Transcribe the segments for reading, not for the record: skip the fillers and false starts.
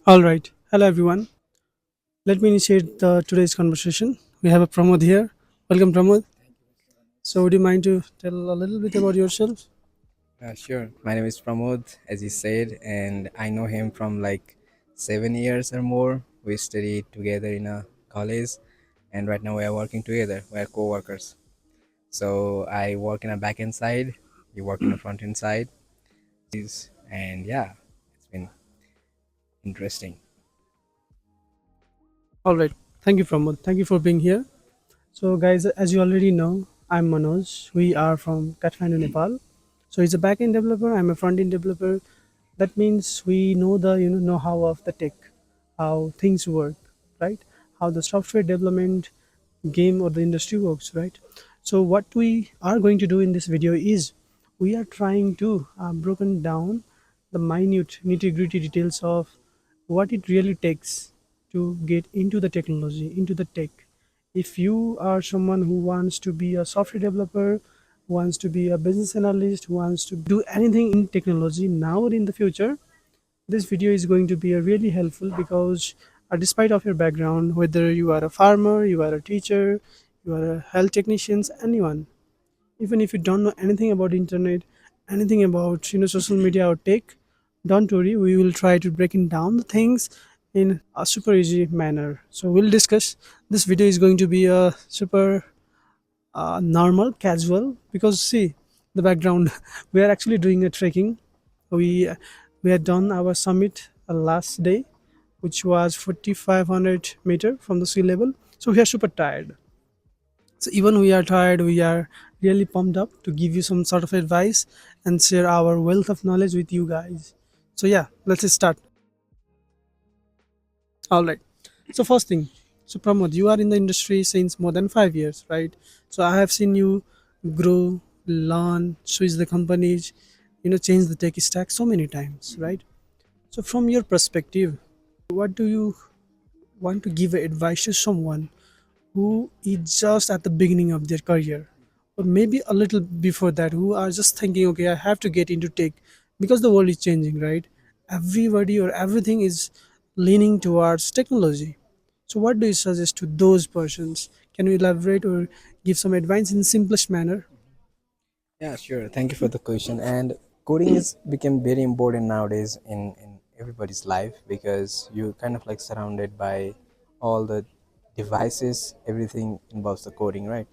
All right. Hello, everyone. Let me initiate today's conversation. We have a Pramod here. Welcome, Pramod. So, would you mind to tell a little bit about yourself? Sure. My name is Pramod, as you said, and I know him from like 7 years or more. We studied together in a college, and right now we are working together. We are co-workers. So I work in a backend side. You work in a front end side. And yeah, it's been interesting. All right. Thank you, Pramod. Thank you for being here. So, guys, as you already know, I'm Manoj. We are from Kathmandu, Nepal. So, he's a backend developer. I'm a front-end developer. That means we know the know-how of the tech, how things work, right? How the software development game or the industry works, right? So, what we are going to do in this video is we are trying to broken down the minute nitty-gritty details of what it really takes to get into the technology, into the tech. If you are someone who wants to be a software developer, wants to be a business analyst, wants to do anything in technology now or in the future, this video is going to be a really helpful because despite of your background, whether you are a farmer, you are a teacher, you are a health technician, anyone, even if you don't know anything about internet, anything about social media or tech, don't worry, we will try to breaking down the things in a super easy manner. So we'll discuss. This video is going to be a super normal casual because see the background. We are actually doing a trekking. We we had done our summit last day, which was 4500 meter from the sea level, so we are super tired. So even we are tired, we are really pumped up to give you some sort of advice and share our wealth of knowledge with you guys. So yeah, let's start. All right. So first thing, so Pramod, you are in the industry since more than 5 years, right? So I have seen you grow, learn, switch the companies, change the tech stack so many times, right? So from your perspective, what do you want to give advice to someone who is just at the beginning of their career, or maybe a little before that, who are just thinking, okay, I have to get into tech because the world is changing, right? Everybody or everything is leaning towards technology. So what do you suggest to those persons? Can you elaborate or give some advice in simplest manner? Yeah, sure. Thank you for the question. And coding is become very important nowadays in everybody's life because you kind of like surrounded by all the devices. Everything involves the coding, right?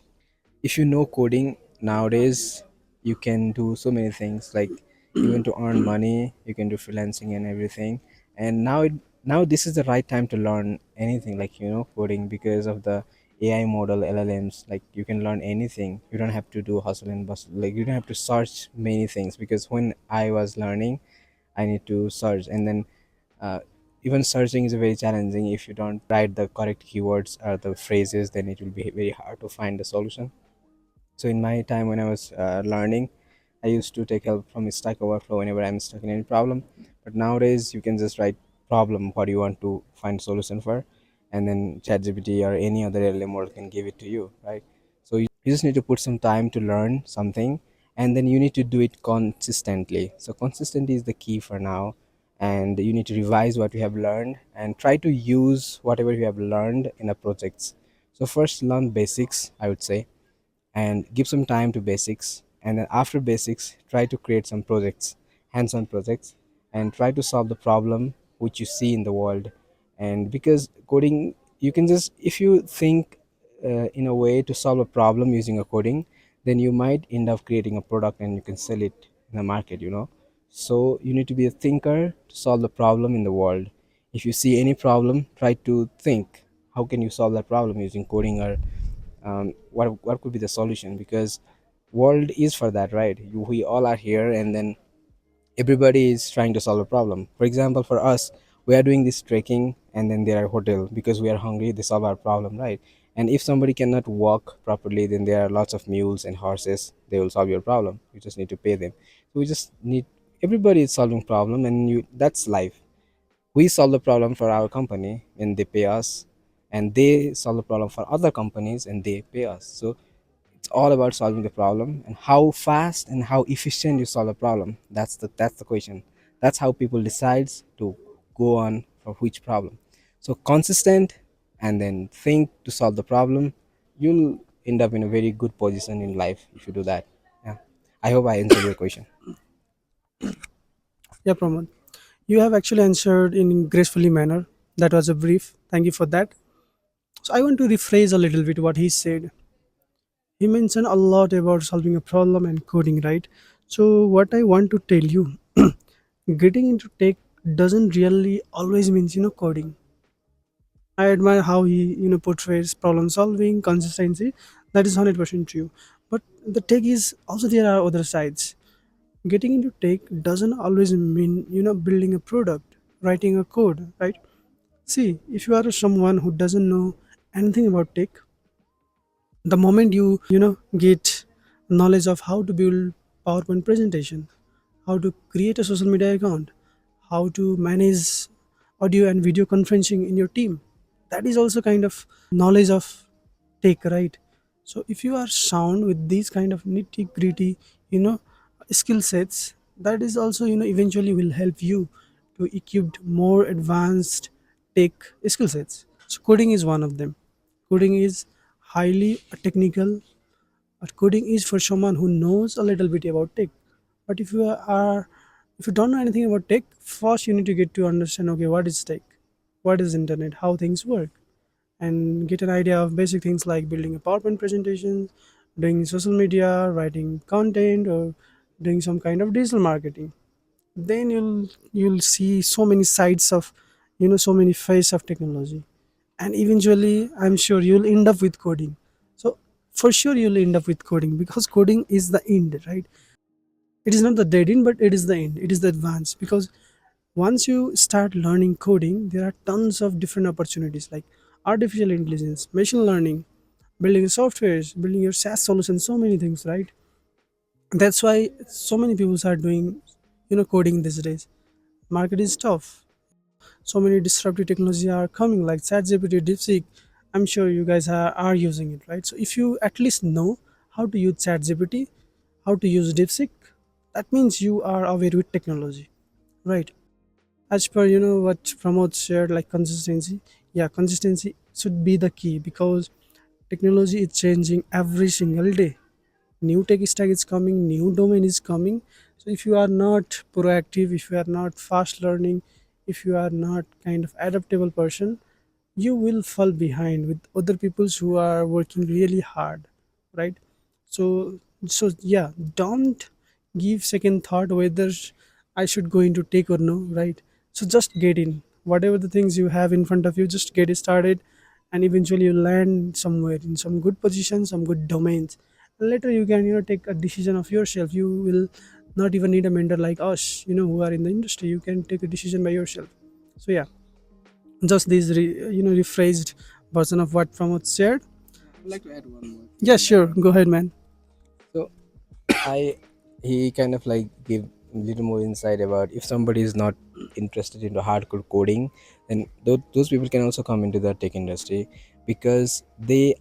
If you know coding nowadays, you can do so many things, like even to earn money you can do freelancing and everything. And now this is the right time to learn anything, like coding, because of the AI model LLMs. Like you can learn anything, you don't have to do hustle and bustle, like you don't have to search many things, because when I was learning I need to search, and then uh, even searching is very challenging. If you don't write the correct keywords or the phrases, then it will be very hard to find the solution. So in my time when I was learning, I used to take help from Stack Overflow whenever I'm stuck in any problem. But nowadays you can just write problem what you want to find solution for, and then ChatGPT or any other LLM model can give it to you, right? So you just need to put some time to learn something, and then you need to do it consistently. So consistency is the key for now, and you need to revise what you have learned and try to use whatever you have learned in a projects. So first learn basics, I would say, and give some time to basics, and then after basics try to create some projects, hands-on projects, and try to solve the problem which you see in the world. And because coding, you can just, if you think in a way to solve a problem using a coding, then you might end up creating a product and you can sell it in the market. So you need to be a thinker to solve the problem in the world. If you see any problem, try to think how can you solve that problem using coding, or what could be the solution, because world is for that, right? We all are here, and then everybody is trying to solve a problem. For example, for us, we are doing this trekking, and then there are hotel because we are hungry, they solve our problem, right? And if somebody cannot walk properly, then there are lots of mules and horses, they will solve your problem. You just need to pay them. So we just need, everybody is solving problem, and you, that's life. We solve the problem for our company and they pay us, and they solve the problem for other companies and they pay us. So it's all about solving the problem, and how fast and how efficient you solve the problem. That's the question. That's how people decides to go on for which problem. So consistent, and then think to solve the problem, you'll end up in a very good position in life if you do that. Yeah, I hope I answered your question. Yeah, Pramod. You have actually answered in gracefully manner. That was a brief. Thank you for that. So I want to rephrase a little bit what he said. He mentioned a lot about solving a problem and coding, right? So what I want to tell you, getting into tech doesn't really always means coding. I admire how he portrays problem solving, consistency. That is 100% true. But the tech is also there are other sides. Getting into tech doesn't always mean building a product, writing a code, right? See, if you are someone who doesn't know anything about tech, the moment you get knowledge of how to build PowerPoint presentation, how to create a social media account, how to manage audio and video conferencing in your team, that is also kind of knowledge of tech, right? So if you are sound with these kind of nitty gritty you know skill sets, that is also eventually will help you to equip more advanced tech skill sets. So coding is one of them. Coding is highly technical, but coding is for someone who knows a little bit about tech. But if you don't know anything about tech, first you need to get to understand, okay, what is tech, what is internet, how things work, and get an idea of basic things like building a PowerPoint presentation, doing social media, writing content, or doing some kind of digital marketing. Then you'll see so many sides of so many face of technology, and eventually I'm sure you'll end up with coding. So for sure you'll end up with coding, because coding is the end, right? It is not the dead end, but it is the end, it is the advance. Because once you start learning coding, there are tons of different opportunities like artificial intelligence, machine learning, building softwares, building your SaaS solution, so many things, right? That's why so many people are doing coding these days. Market is tough. So many disruptive technology are coming like ChatGPT, DeepSeek. I'm sure you guys are using it, right? So if you at least know how to use ChatGPT, how to use DeepSeek, that means you are aware with technology, right? As per what Pramod shared, like consistency. Yeah, consistency should be the key, because technology is changing every single day. New tech stack is coming, new domain is coming. So if you are not proactive, if you are not fast learning, if you are not kind of adaptable person, you will fall behind with other peoples who are working really hard, right? So yeah, don't give second thought whether I should go into take or no, right? So just get in whatever the things you have in front of you, just get it started, and eventually you land somewhere in some good position, some good domains. Later you can take a decision of yourself. You will not even need a mentor like us, who are in the industry. You can take a decision by yourself. So yeah, just this rephrased version of what Pramod shared. I would like to add one more Yeah, thing that sure, go ahead, man. so I he kind of like give a little more insight about if somebody is not interested into hardcore coding, then those people can also come into the tech industry, because they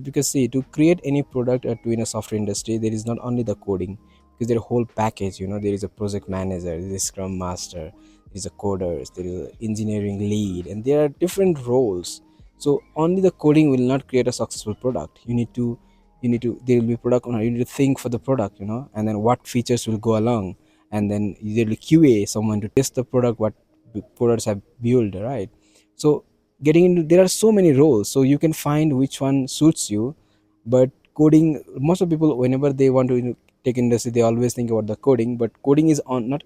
because see, to create any product or to in a software industry, there is not only the coding, because there a whole package. There is a project manager, there is a scrum master, there is a coder, there is an engineering lead, and there are different roles. So only the coding will not create a successful product. You need to there will be product owner. You need to think for the product, and then what features will go along, and then there will QA someone to test the product, what products have built, right? So getting into, there are so many roles, so you can find which one suits you. But coding, most of people whenever they want to take industry, they always think about the coding, but coding is not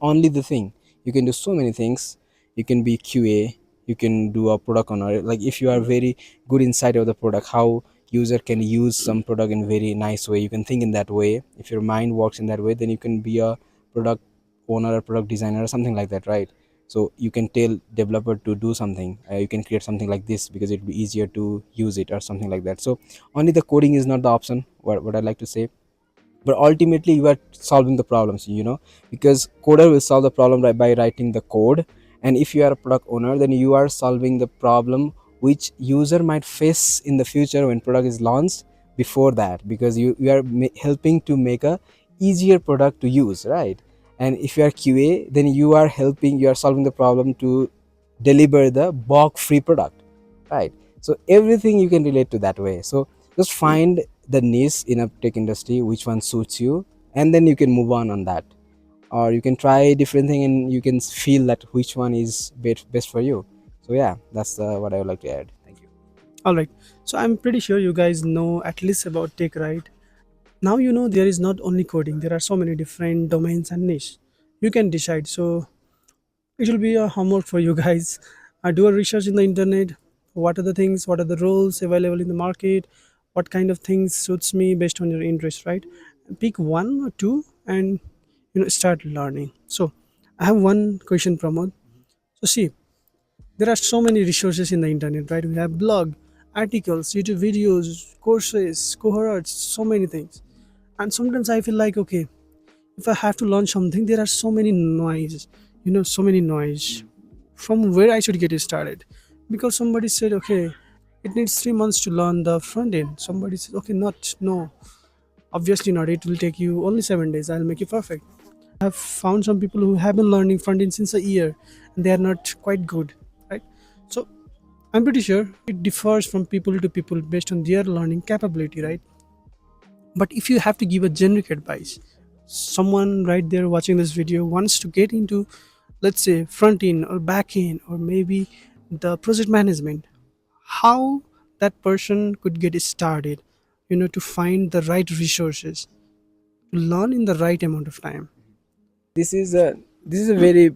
only the thing. You can do so many things. You can be QA, you can do a product owner. Like if you are very good inside of the product, how user can use some product in very nice way, you can think in that way. If your mind works in that way, then you can be a product owner or product designer or something like that, right? So you can tell developer to do something, you can create something like this because it will be easier to use it or something like that. So only the coding is not the option, what I like to say. But ultimately you are solving the problems, because coder will solve the problem by writing the code. And if you are a product owner, then you are solving the problem which user might face in the future when product is launched. Before that, because you are helping to make a easier product to use, right? And if you are QA, then you are solving the problem to deliver the bog free product, right? So everything you can relate to that way. So just find the niche in a tech industry, which one suits you, and then you can move on that. Or you can try different thing and you can feel that which one is best for you. So yeah, that's what I would like to add. Thank you. All right. So I'm pretty sure you guys know at least about tech, right? Now you know there is not only coding. There are so many different domains and niche. You can decide. So it will be a homework for you guys. Do a research in the internet. What are the things? What are the roles available in the market? What kind of things suits me based on your interest, right? Pick one or two and start learning. So I have one question, Pramod. So see, there are so many resources in the internet, right? We have blog, articles, YouTube videos, courses, cohorts, so many things. And sometimes I feel like, okay, if I have to learn something, there are so many noise, so many noise. From where I should get it started? Because somebody said, okay, it needs 3 months to learn the front end. Somebody said, okay, not, no, obviously not. It will take you only 7 days. I'll make you perfect. I have found some people who have been learning front end since a year and they are not quite good, right? So I'm pretty sure it differs from people to people based on their learning capability, right? But if you have to give a generic advice, someone right there watching this video wants to get into, let's say, front end or back end or maybe the project management, how that person could get started, to find the right resources, to learn in the right amount of time. This is a very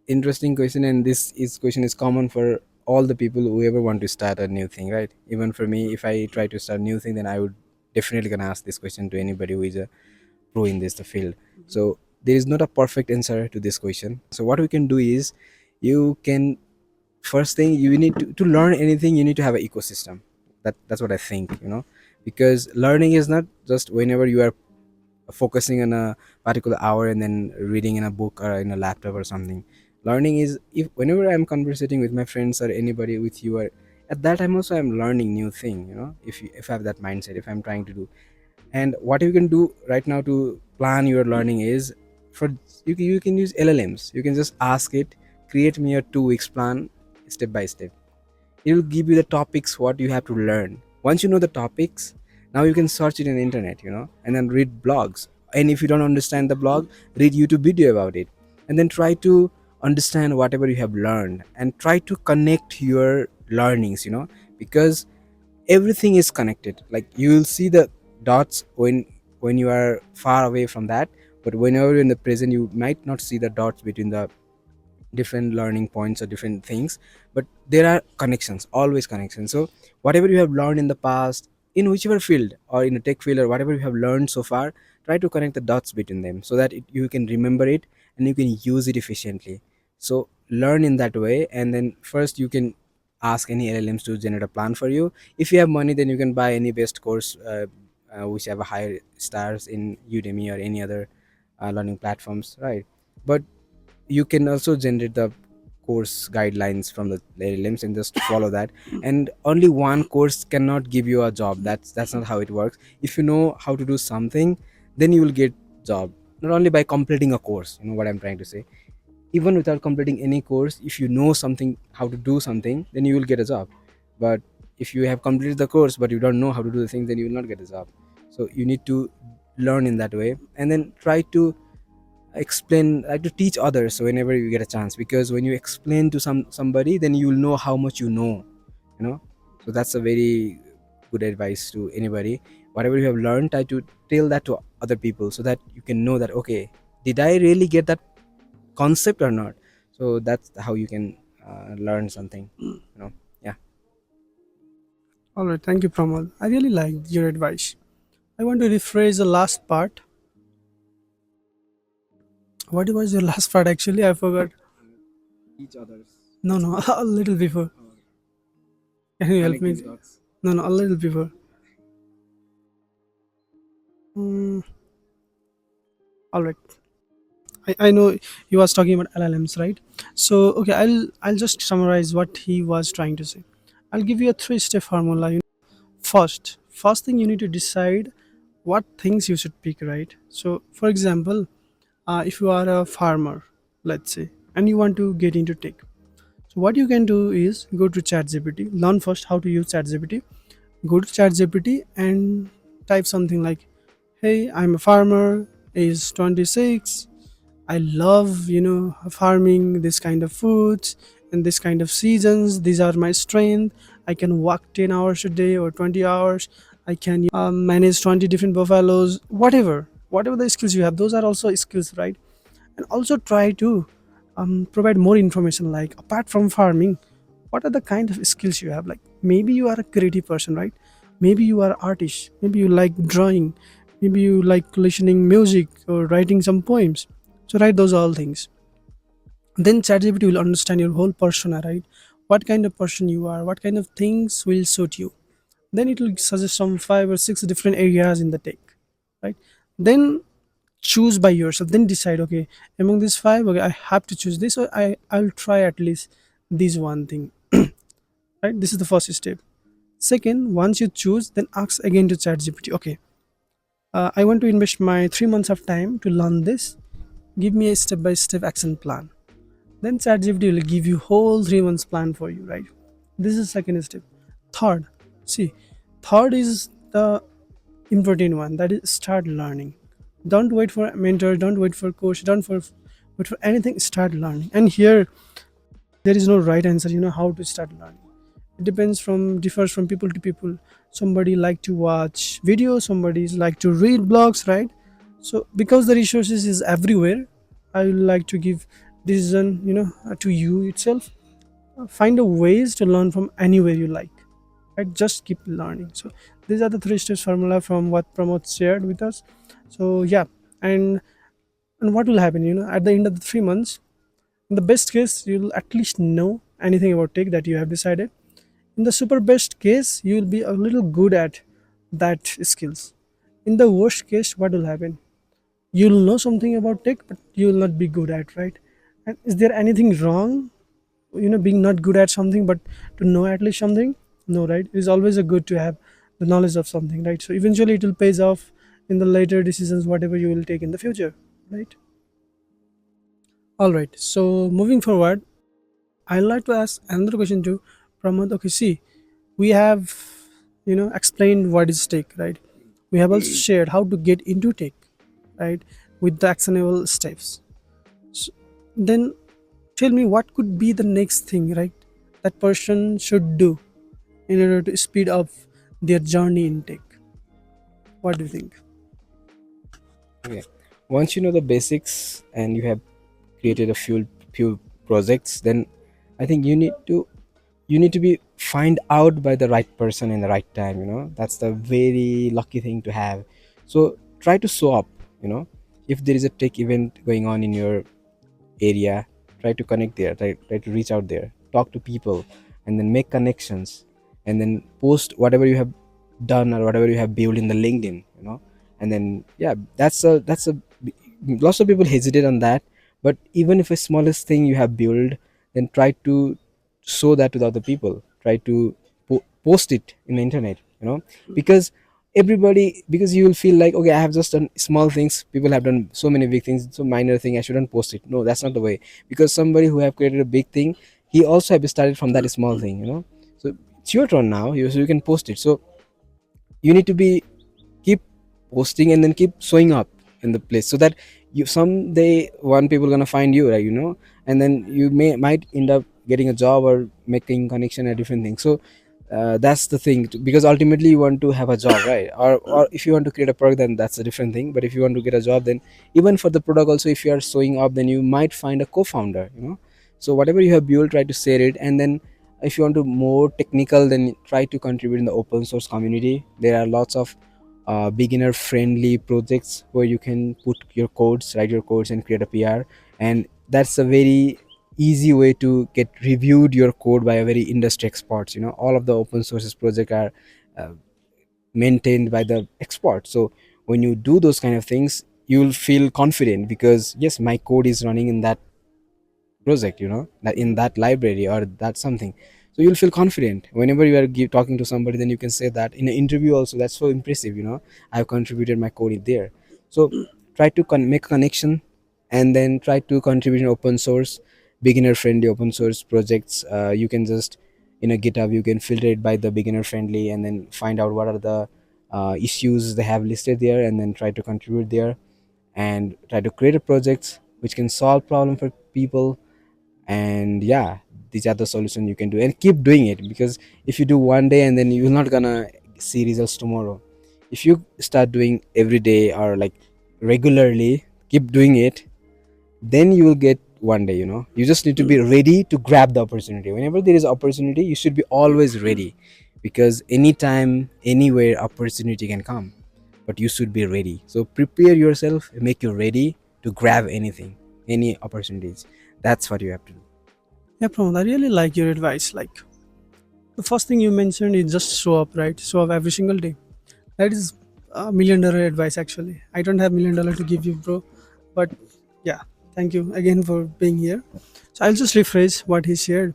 interesting question, and this is question is common for all the people who ever want to start a new thing, right? Even for me, if I try to start a new thing, then I would definitely gonna ask this question to anybody who is a pro in this field. So there is not a perfect answer to this question. So what we can do is, you can, first thing you need to learn anything, you need to have an ecosystem. That's what I think, because learning is not just whenever you are focusing on a particular hour and then reading in a book or in a laptop or something. Learning is, if whenever I'm conversating with my friends or anybody with you, or at that time also I'm learning new thing, if I have that mindset, if I'm trying to do. And what you can do right now to plan your learning is, for you can use LLMs. You can just ask it, create me a 2 weeks plan, step by step. It will give you the topics what you have to learn. Once you know the topics, now you can search it in the internet, and then read blogs. And if you don't understand the blog, read YouTube video about it, and then try to understand whatever you have learned and try to connect your learnings, because everything is connected. Like, you will see the dots when you are far away from that, but whenever you're in the present, you might not see the dots between the different learning points or different things. But there are connections, always connections. So whatever you have learned in the past, in whichever field or in a tech field, or whatever you have learned so far, try to connect the dots between them so that you can remember it and you can use it efficiently. So learn in that way, and then first you can ask any LLMs to generate a plan for you. If you have money, then you can buy any best course, which have a higher stars in Udemy or any other learning platforms, right? But you can also generate the course guidelines from the LLMs and just follow that. And only one course cannot give you a job. That's not how it works. If you know how to do something, then you will get job, not only by completing a course. You know what I'm trying to say? Even without completing any course, if you know something, how to do something, then you will get a job. But if you have completed the course but you don't know how to do the thing, then you will not get a job. So you need to learn in that way, and then try to explain, like, to teach others whenever you get a chance, because when you explain to somebody, then you will know how much you know so that's a very good advice to anybody. Whatever you have learned, try to tell that to other people so that you can know that, okay, did I really get that concept or not? So that's how you can learn something, yeah. All right, thank you, Pramod. I really liked your advice. I want to rephrase the last part. What was your last part actually? I forgot. Teach others. No, no, a little before. Can you help me? Connecting dots. No, no, a little before. Mm, all right. I know he was talking about LLMs, right? So okay, I'll just summarize what he was trying to say. I'll give you a three-step formula. First thing you need to decide what things you should pick, right? So for example, if you are a farmer, let's say, and you want to get into tech, So what you can do is go to ChatGPT, learn first how to use ChatGPT. Go to ChatGPT and type something like, "Hey, I'm a farmer, age 26. I love, farming this kind of foods and this kind of seasons. These are my strength. I can walk 10 hours a day or 20 hours. I can manage 20 different buffaloes, whatever the skills you have. Those are also skills, right? And also try to provide more information, like apart from farming, what are the kind of skills you have? Like maybe you are a creative person, right? Maybe you are artist, maybe you like drawing, maybe you like listening music or writing some poems. So write those all things. Then ChatGPT will understand your whole persona, right? What kind of person you are, what kind of things will suit you. Then it will suggest some 5 or 6 different areas in the tech, right? Then choose by yourself, then decide, okay, among these five, okay, I have to choose this, or I'll try at least this one thing. Right, this is the first step. Second, once you choose, then ask again to ChatGPT, okay, I want to invest my 3 months of time to learn this, give me a step by step action plan. Then ChatGPT will give you whole 3 months plan for you, right? This is second step. Third, see, third is the important one, that is start learning. Don't wait for a mentor, don't wait for coach, wait for anything, start learning. And here there is no right answer, how to start learning. It depends from differs from people to people. Somebody like to watch videos, somebody like to read blogs, right? So because the resources is everywhere, I would like to give decision, to you itself. Find a ways to learn from anywhere you like, right? Just keep learning. So these are the three steps formula from what Pramod shared with us. So yeah, and what will happen, at the end of the 3 months, in the best case you'll at least know anything about tech that you have decided. In the super best case, you will be a little good at that skills. In the worst case, what will happen? You'll know something about tech, but you will not be good at, right? And is there anything wrong, being not good at something, but to know at least something? No, right? It is always a good to have the knowledge of something, right? So eventually it will pays off in the later decisions, whatever you will take in the future, right? All right. So moving forward, I'd like to ask another question to Pramod. Okay, see, we have explained what is tech, right? We have also shared how to get into tech, right, with the actionable steps. So then tell me what could be the next thing, right, that person should do in order to speed up their journey in tech. What do you think? Okay. Once you know the basics and you have created a few projects, then I think you need to be find out by the right person in the right time. That's the very lucky thing to have. So try to show up. If there is a tech event going on in your area, try to connect there, try to reach out there, talk to people, and then make connections, and then post whatever you have done or whatever you have built in the LinkedIn. And then yeah, that's a lots of people hesitate on that. But even if a smallest thing you have built, then try to show that to the other people, try to post it in the internet. Because because you will feel like, okay, I have just done small things, people have done so many big things, so minor thing, I shouldn't post it. No, that's not the way. Because somebody who have created a big thing, he also have started from that small thing. So it's your turn now, so you can post it. So you need to be keep posting and then keep showing up in the place, so that you someday one people gonna find you, right? And then you might end up getting a job or making connection a different thing. So that's the thing, because ultimately you want to have a job, right? Or if you want to create a product, then that's a different thing. But if you want to get a job, then even for the product also, if you are showing up, then you might find a co-founder. So whatever you have built, try to share it. And then if you want to more technical, then try to contribute in the open source community. There are lots of beginner friendly projects where you can put your codes, write your codes, and create a PR. And that's a very easy way to get reviewed your code by a very industry experts. All of the open sources project are uh, maintained by the expert. So when you do those kind of things, you'll feel confident, because yes, my code is running in that project, that in that library or that something. So you'll feel confident whenever you are talking to somebody. Then you can say that in an interview also, that's so impressive. I've contributed my code in there. So try to make a connection, and then try to contribute in open source. beginner friendly open source projects. You can just in a GitHub you can filter it by the beginner friendly and then find out what are the issues they have listed there, and then try to contribute there and try to create a project which can solve problem for people. And yeah, these are the solutions you can do, and keep doing it, because if you do one day and then you're not gonna see results tomorrow. If you start doing every day or like regularly, keep doing it, then you will get one day. You just need to be ready to grab the opportunity. Whenever there is opportunity, you should be always ready, because anytime anywhere opportunity can come, but you should be ready. So prepare yourself, make you ready to grab anything, any opportunities. That's what you have to do. Yeah, Pramod, I really like your advice. Like the first thing you mentioned is just show up, right? Show up every single day. That is $1 million advice. Actually, I don't have $1 million to give you, bro. But yeah, thank you again for being here. So I'll just rephrase what he shared.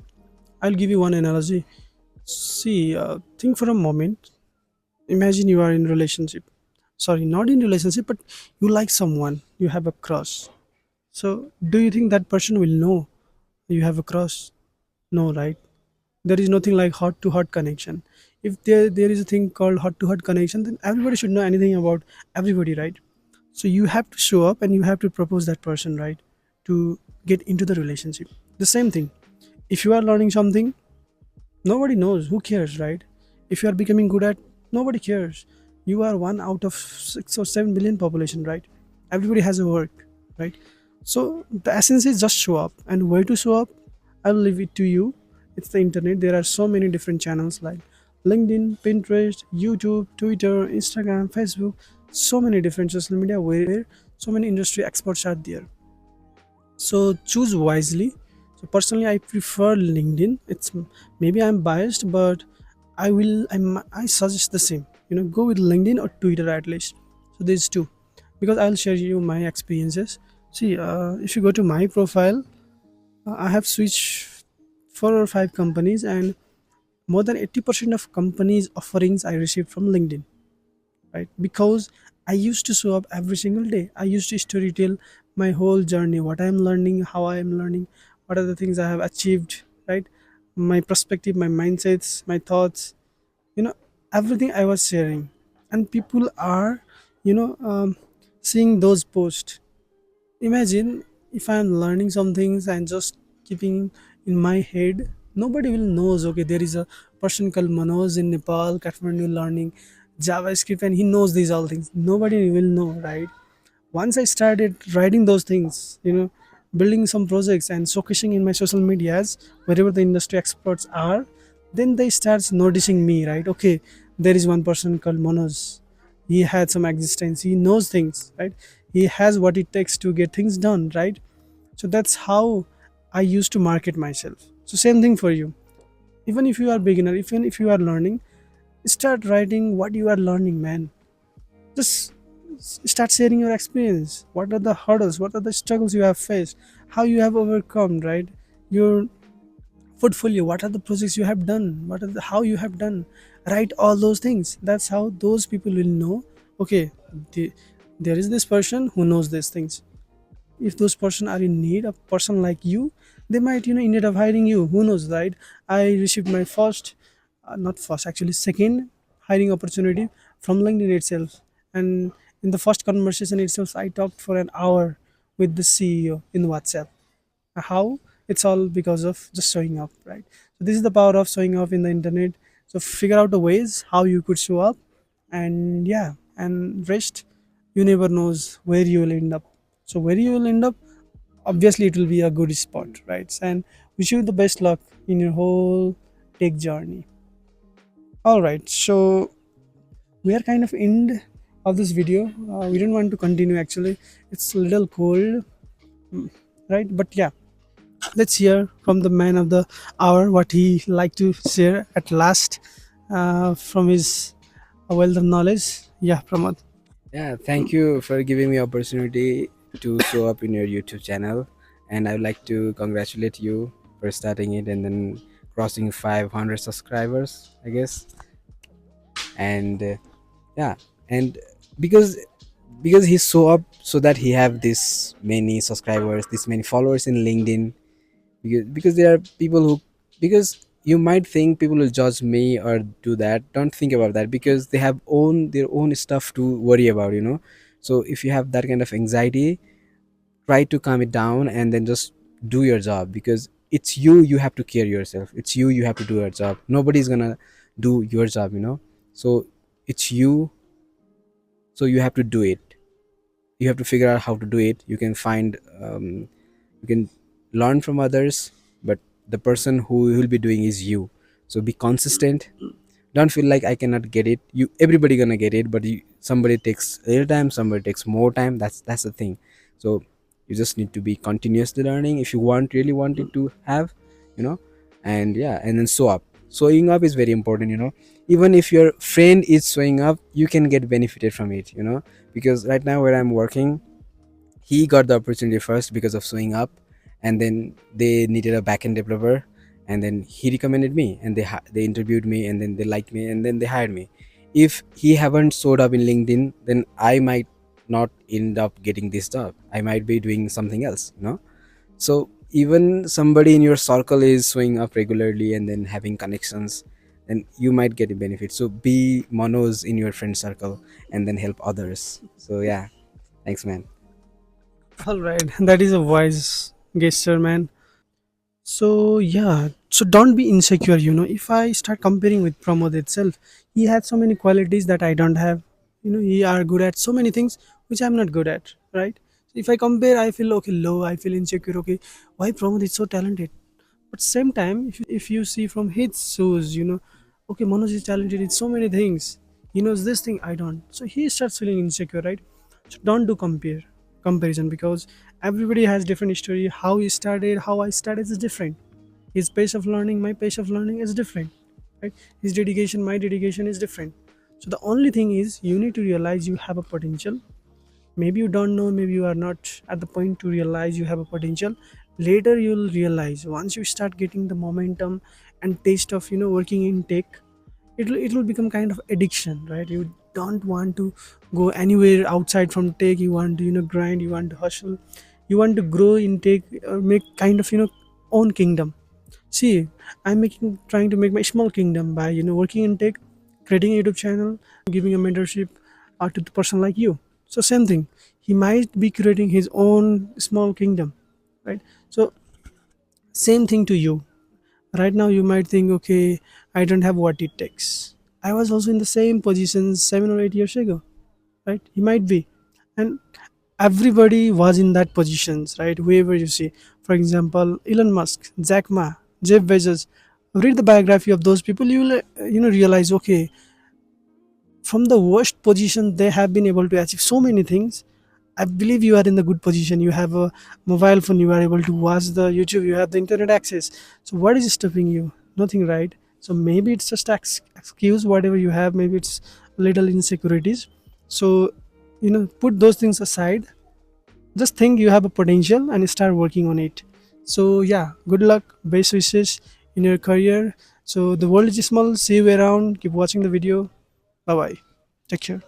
I'll give you one analogy. See, think for a moment. Imagine you are in relationship. Sorry, not in relationship, but you like someone. You have a crush. So, do you think that person will know you have a crush? No, right? There is nothing like heart to heart connection. If there is a thing called heart to heart connection, then everybody should know anything about everybody, right? So you have to show up and you have to propose that person, right? To get into the relationship. The same thing. If you are learning something, nobody knows. Who cares, right? If you are becoming good at, nobody cares. You are one out of 6 or 7 billion population, right? Everybody has a work, right? So the essence is just show up. And where to show up, I'll leave it to you. It's the internet. There are so many different channels like LinkedIn, Pinterest, YouTube, Twitter, Instagram, Facebook, so many different social media where so many industry experts are there. So choose wisely. So personally I prefer LinkedIn. It's maybe I'm biased, but I suggest the same. Go with LinkedIn or Twitter at least. So there's two, because I'll share you my experiences. See, if you go to my profile, I have switched 4 or 5 companies, and more than 80% of companies offerings I received from LinkedIn, right? Because I used to show up every single day. I used to story tell my whole journey, what I am learning, how I am learning, what are the things I have achieved, right? My perspective, my mindsets, my thoughts, you know everything I was sharing. And people are you know um, seeing those posts. Imagine if I am learning some things and just keeping in my head, nobody will knows. Okay, there is a person called Manoj in Nepal, Kathmandu, learning JavaScript, and he knows these all things. Nobody will know, right? Once I started writing those things, building some projects and showcasing in my social medias wherever the industry experts are, then they start noticing me, right? Okay, there is one person called Manoj. He had some existence. He knows things, right? He has what it takes to get things done, right? So that's how I used to market myself. So same thing for you. Even if you are beginner, even if you are learning, start writing what you are learning, man. Just start sharing your experience. What are the hurdles, what are the struggles you have faced, how you have overcome, right? Your portfolio, what are the projects you have done, how you have done. Write all those things. That's how those people will know. Okay, the, there is this person who knows these things. If those person are in need, a person like you, they might in need of hiring you. Who knows, right? I received my first, not first, actually second hiring opportunity from LinkedIn itself. And in the first conversation itself, I talked for an hour with the CEO in WhatsApp. How? It's all because of just showing up, right? So this is the power of showing up in the internet. So figure out the ways how you could show up. And yeah, and rest, you never knows where you will end up. So where you will end up, obviously it will be a good spot, right? And wish you the best luck in your whole tech journey. All right, so we are kind of end of this video. We don't want to continue, actually. It's a little cold, right? But yeah, let's hear from the man of the hour what he like to share at last, from his wealth of knowledge. Yeah, Pramod. Yeah, thank you for giving me opportunity to show up in your YouTube channel, and I'd like to congratulate you for starting it and then crossing 500 subscribers, I guess. And yeah, and because he show up so that he have this many subscribers, this many followers in LinkedIn, because there are people who, because you might think people will judge me or do that. Don't think about that, because they have their own stuff to worry about, so if you have that kind of anxiety, try to calm it down and then just do your job, because it's you have to care yourself, it's you have to do your job, nobody's gonna do your job, so it's you, so you have to do it. You have to figure out how to do it. You can find you can learn from others, but the person who will be doing is you. So be consistent. Don't feel like I cannot get it. You Everybody gonna get it, but somebody takes a little time, somebody takes more time. That's the thing. So you just need to be continuously learning if you really want it to have, you know and yeah, and then showing up is very important, even if your friend is showing up, you can get benefited from it, because right now where I'm working, he got the opportunity first because of showing up, and then they needed a backend developer, and then he recommended me, and they interviewed me, and then they liked me, and then they hired me. If he haven't showed up in LinkedIn, then I might not end up getting this job. I might be doing something else, so even somebody in your circle is showing up regularly and then having connections, then you might get a benefit. So be monos in your friend circle and then help others. So yeah, thanks, man. All right, that is a wise gesture, man. So yeah, so don't be insecure. If I start comparing with Pramod itself, he had so many qualities that I don't have. He are good at so many things which I'm not good at, right? So if I compare, I feel okay, low. I feel insecure. Okay, why Pramod is so talented? But same time, if you see from his shoes, okay, Manoj is talented in so many things. He knows this thing I don't. So he starts feeling insecure, right? So don't do comparison, because everybody has different story. How he started, how I started is different. His pace of learning, my pace of learning is different, right? His dedication, my dedication is different. So the only thing is you need to realize you have a potential. Maybe you don't know, maybe you are not at the point to realize you have a potential. Later you'll realize, once you start getting the momentum and taste of working in tech, it will become kind of addiction, right? You don't want to go anywhere outside from tech. You want to grind, you want to hustle, you want to grow in tech, or make kind of own kingdom. See, I'm making trying to make my small kingdom by working in tech, creating a YouTube channel, giving a mentorship to the person like you. So same thing, he might be creating his own small kingdom, right? So same thing to you. Right now you might think, okay, I don't have what it takes. I was also in the same position 7 or 8 years ago, right? He might be, and everybody was in that positions, right? Whoever you see, for example, Elon Musk, Jack Ma, Jeff Bezos. Read the biography of those people, you will realize, okay, from the worst position they have been able to achieve so many things. I believe you are in the good position. You have a mobile phone, you are able to watch the YouTube, you have the internet access. So what is stopping you? Nothing, right? So maybe it's just excuse whatever you have, maybe it's little insecurities. So put those things aside. Just think you have a potential and start working on it. So yeah, good luck, best wishes in your career. So the world is small, see you around, keep watching the video. Bye bye, take care.